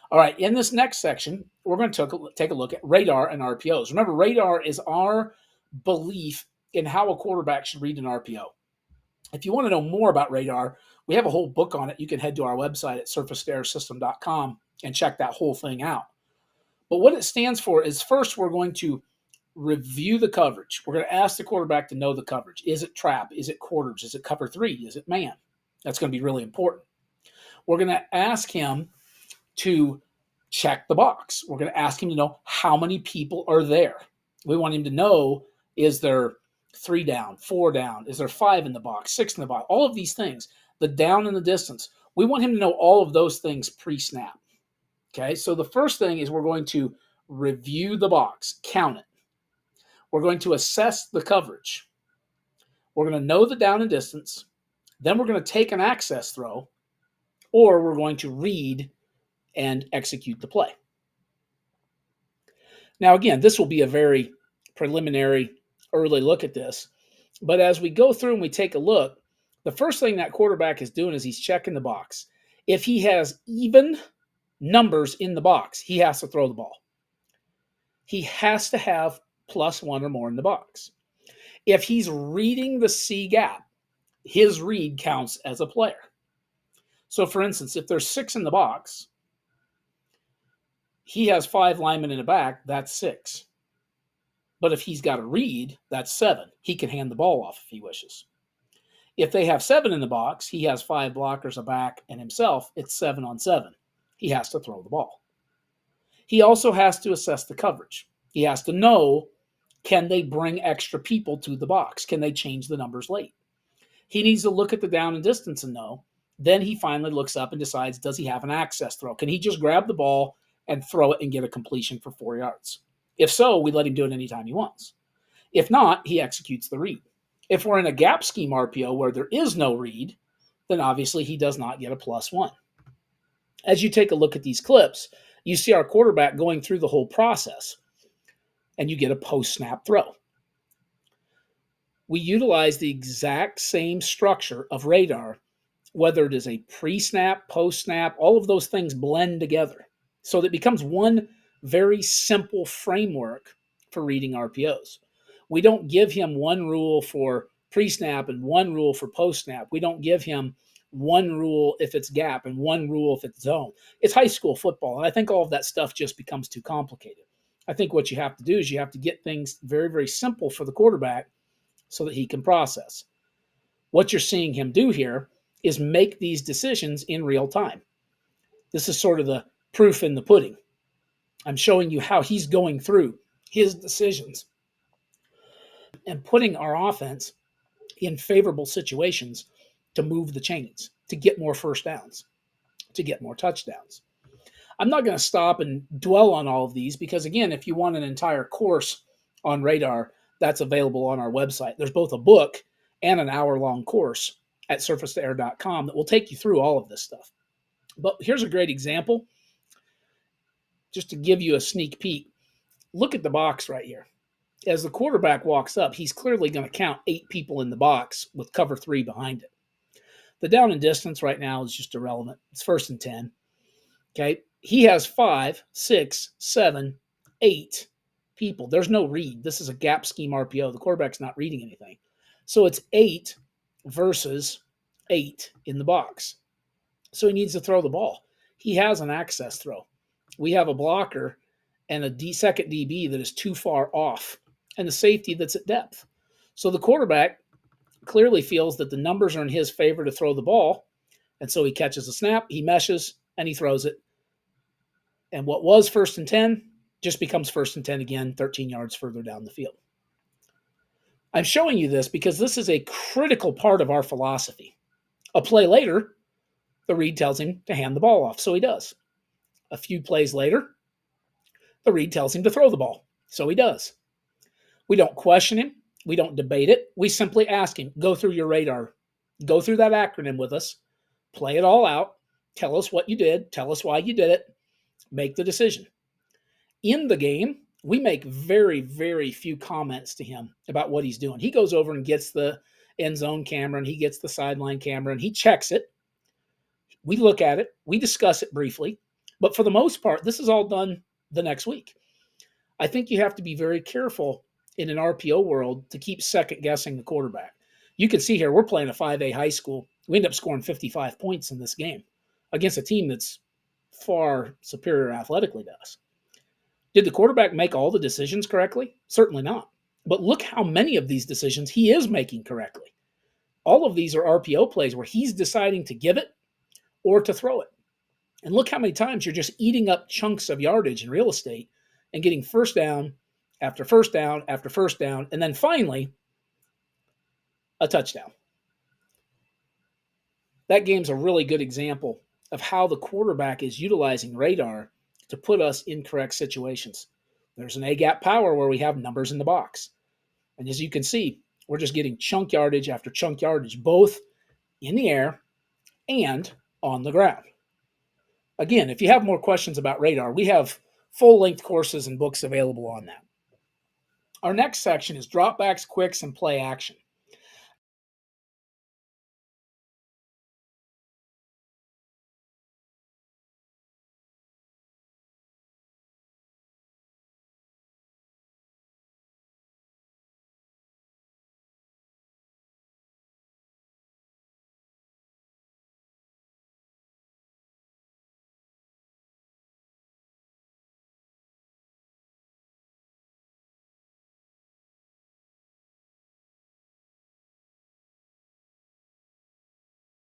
All right, in this next section, we're going to take a look at radar and RPOs. Remember, radar is our belief in how a quarterback should read an RPO. If you want to know more about radar, we have a whole book on it. You can head to our website at surfacetairsystem.com and check that whole thing out. But what it stands for is, first, we're going to review the coverage. We're going to ask the quarterback to know the coverage. Is it trap? Is it quarters? Is it cover three? Is it man? That's going to be really important. We're going to ask him to check the box. We're going to ask him to know how many people are there. We want him to know, is there 3 down, 4 down? Is there 5 in the box, 6 in the box? All of these things, the down and the distance. We want him to know all of those things pre-snap. Okay, so the first thing is we're going to review the box, count it. We're going to assess the coverage. We're going to know the down and distance. Then we're going to take an access throw, or we're going to read and execute the play. Now, again, this will be a very preliminary, early look at this. But as we go through and we take a look, the first thing that quarterback is doing is he's checking the box. If he has even numbers in the box, he has to throw the ball. He has to have +1 or more in the box. If he's reading the C gap, his read counts as a player. So, for instance, if there's 6 in the box, he has 5 linemen in the back, that's 6. But if he's got a read, that's 7. He can hand the ball off if he wishes. If they have 7 in the box, he has 5 blockers, a back, and himself, it's 7 on 7. He has to throw the ball. He also has to assess the coverage. He has to know, can they bring extra people to the box? Can they change the numbers late? He needs to look at the down and distance and know. Then he finally looks up and decides, does he have an access throw? Can he just grab the ball and throw it and get a completion for 4 yards? If so, we let him do it anytime he wants. If not, he executes the read. If we're in a gap scheme RPO where there is no read, then obviously he does not get a +1. As you take a look at these clips, you see our quarterback going through the whole process, and you get a post-snap throw. We utilize the exact same structure of radar, whether it is a pre-snap, post-snap, all of those things blend together. So that it becomes one very simple framework for reading RPOs. We don't give him one rule for pre-snap and one rule for post-snap. We don't give him one rule if it's gap and one rule if it's zone. It's high school football, and I think all of that stuff just becomes too complicated. I think what you have to do is you have to get things very, very simple for the quarterback so that he can process. What you're seeing him do here is make these decisions in real time. This is sort of the proof in the pudding. I'm showing you how he's going through his decisions and putting our offense in favorable situations to move the chains, to get more first downs, to get more touchdowns. I'm not going to stop and dwell on all of these because, again, if you want an entire course on radar, that's available on our website. There's both a book and an hour-long course at surfacetoair.com that will take you through all of this stuff. But here's a great example, just to give you a sneak peek. Look at the box right here. As the quarterback walks up, he's clearly going to count 8 people in the box with cover 3 behind it. The down and distance right now is just irrelevant. It's 1st and 10. Okay, he has 5, 6, 7, 8 people. There's no read. This is a gap scheme RPO. The quarterback's not reading anything. So it's 8 versus 8 in the box. So he needs to throw the ball. He has an access throw. We have a blocker and a second DB that is too far off, and the safety that's at depth. So the quarterback clearly feels that the numbers are in his favor to throw the ball, and so he catches a snap, he meshes, and he throws it. And what was 1st and 10 just becomes 1st and 10 again, 13 yards further down the field. I'm showing you this because this is a critical part of our philosophy. A play later, the read tells him to hand the ball off, so he does. A few plays later, the read tells him to throw the ball, so he does. We don't question him. We don't debate it. We simply ask him, go through your radar. Go through that acronym with us. Play it all out. Tell us what you did. Tell us why you did it. Make the decision. In the game, we make very, very few comments to him about what he's doing. He goes over and gets the end zone camera, and he gets the sideline camera, and he checks it. We look at it. We discuss it briefly. But for the most part, this is all done the next week. I think you have to be very careful in an RPO world to keep second guessing the quarterback. You can see here, we're playing a 5A high school. We end up scoring 55 points in this game against a team that's far superior athletically to us. Did the quarterback make all the decisions correctly? Certainly not. But look how many of these decisions he is making correctly. All of these are RPO plays where he's deciding to give it or to throw it. And look how many times you're just eating up chunks of yardage in real estate and getting first down after first down after first down, and then finally a touchdown. That game's a really good example of how the quarterback is utilizing radar to put us in correct situations. There's an A-gap power where we have numbers in the box. And as you can see, we're just getting chunk yardage after chunk yardage, both in the air and on the ground. Again, if you have more questions about radar, we have full-length courses and books available on that. Our next section is dropbacks, quicks, and play action.